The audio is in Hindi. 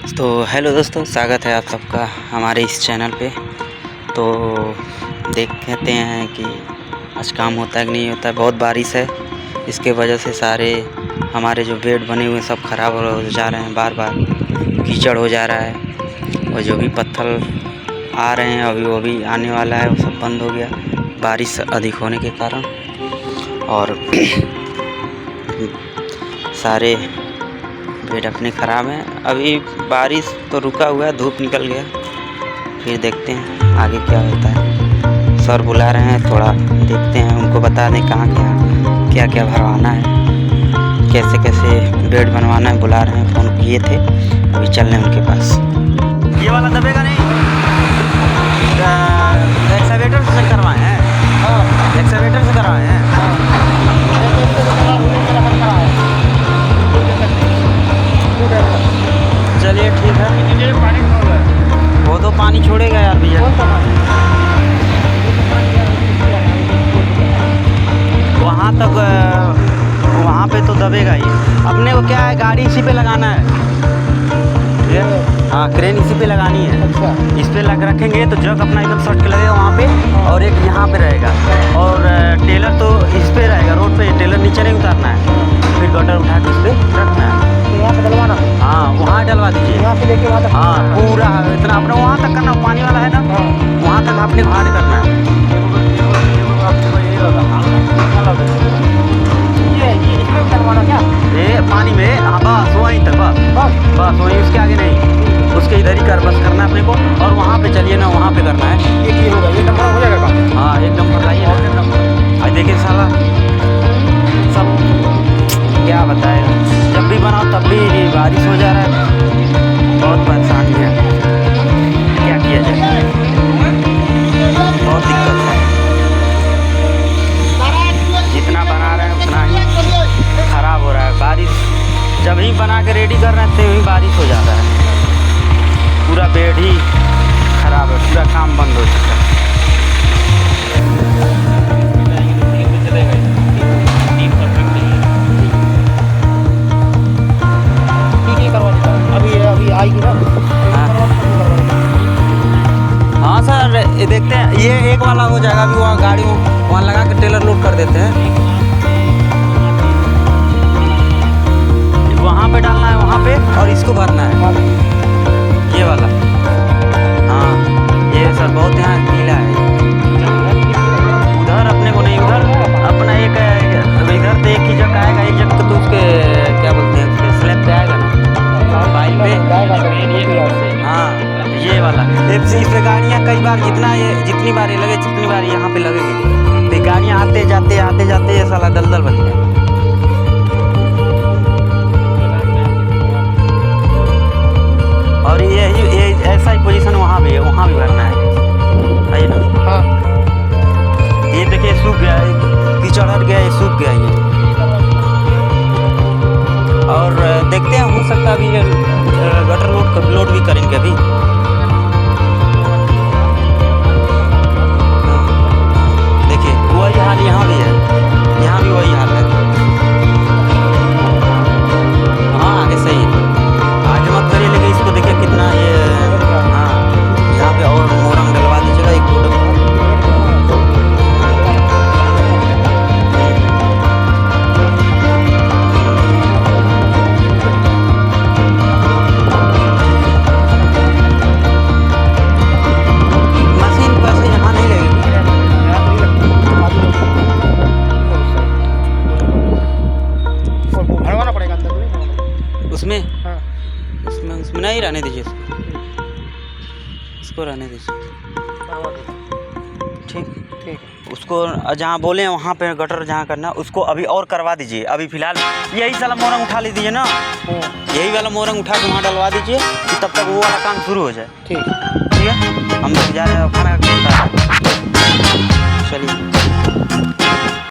तो हेलो दोस्तों, स्वागत है आप सबका हमारे इस चैनल पे। तो देखते हैं कि आज काम होता है कि नहीं होता है। बहुत बारिश है, इसके वजह से सारे हमारे जो बेड बने हुए सब ख़राब हो जा रहे हैं, बार बार कीचड़ हो जा रहा है। और जो भी पत्थर आ रहे हैं अभी वो भी आने वाला है, वो सब बंद हो गया बारिश अधिक होने के कारण। और सारे बेड अपने ख़राब हैं। अभी बारिश तो रुका हुआ है, धूप निकल गया, फिर देखते हैं आगे क्या होता है। सर बुला रहे हैं, थोड़ा देखते हैं, उनको बता दें कहाँ क्या क्या भरवाना है, कैसे कैसे बेड बनवाना है। बुला रहे हैं, फ़ोन किए थे, अभी चल रहे हैं उनके पास। ये वाला दबेगा नहीं, एक्सकैवेटर से करवाए हैं। एक्सकैवेटर से करवाए हैं। चलिए ठीक है। वो तो पानी छोड़ेगा यार भैया। वहाँ तक वहाँ पे तो दबेगा ही। अपने को क्या है, गाड़ी इसी पे लगाना है। हाँ, क्रेन इसी पे लगानी है। अच्छा। इस पे लग रखेंगे तो जग अपना एकदम सट के लगेगा वहाँ पे, और एक यहाँ पे रहेगा, और टेलर तो इस पे रहेगा रोड पे। टेलर नीचे नहीं उतारना है, फिर गटर उठा के इस पे रखना है। यहाँ पे डलवाना? हाँ, वहाँ डलवा दीजिए। यहाँ से लेके वहाँ तक? हाँ, पूरा इतना अपने वहाँ तक करना, पानी वाला है ना, वहाँ तक आपने घाट करना है। ये इसमें डलवाना क्या? ये पानी में, हाँ बस वहीं तक, बस वहीं, उसके आगे नहीं, उसके इधर ही कर बस करना है अपने को। और वहाँ पे चलिए ना, वहाँ पे करना है। ये होगा, ये नंबर हो जाएगा काम। हाँ, एक नंबर लाइए ना। आज देखिए साला सब क्या बताएगा, जब भी बनाओ तब भी बारिश हो जा रहा है। बहुत परेशानी है, क्या किया जाए, बहुत दिक्कत है। जितना बना रहे हैं उतना ही ख़राब हो रहा है। बारिश जब ही बना के रेडी कर रहे हैं तभी बारिश हो जाता है, पूरा बेड ही ख़राब है, पूरा काम बंद हो चुका है। अभी आएगी ना? हाँ सर, ये देखते हैं, ये एक वाला हो जाएगा। अभी वहाँ गाड़ी वहाँ लगा के टेलर लोड कर देते हैं। वहाँ पे डालना है, वहाँ पे, और इसको भरना है, ये वाला। हाँ, ये सर बहुत यहाँ गीला है। उधर अपने को नहीं, उधर अपना एक इधर तो एक ही जगह आएगा, एक जगह तो उसके क्या बोलते हैं, उसके स्लैब पे आएगा ना, बाइक पे। हाँ, ये वाला इस पे गाड़ियाँ कई बार जितनी बार ये लगे, जितनी बार यहाँ पे लगेगी, तो गाड़ियाँ आते जाते ये साला दलदल बन गया। और ये ऐसा ही पोजीशन वहाँ भी है, वहाँ भी भरना है ना। हाँ, ये देखिए सूख गया है, कीचड़ हट गया, ये सूख गया ये। और देखते हैं, हो सकता है अभी गटर लोड भी करेंगे अभी। देखिए वही हाल यहाँ भी है, यहाँ भी वही हाल है। हाँ, आगे सही है, आगे मत करिए, लेकिन इसको देखिए कितना ये। हाँ, यहाँ पे और मोरंग डलवा दीजिएगा एक फुट। उसमें? हाँ। उसमें नहीं रहने दीजिए, इसको रहने दीजिए। ठीक, उसको जहाँ बोले हैं वहाँ पे गटर जहाँ करना, उसको अभी और करवा दीजिए। अभी फ़िलहाल यही साला मोरंग उठा लीजिए ना, यही वाला मोरंग उठा के वहाँ डलवा दीजिए, कि तब तक वो वाला काम शुरू हो जाए। ठीक है, हम लोग जा रहे हैं खाना। चलिए।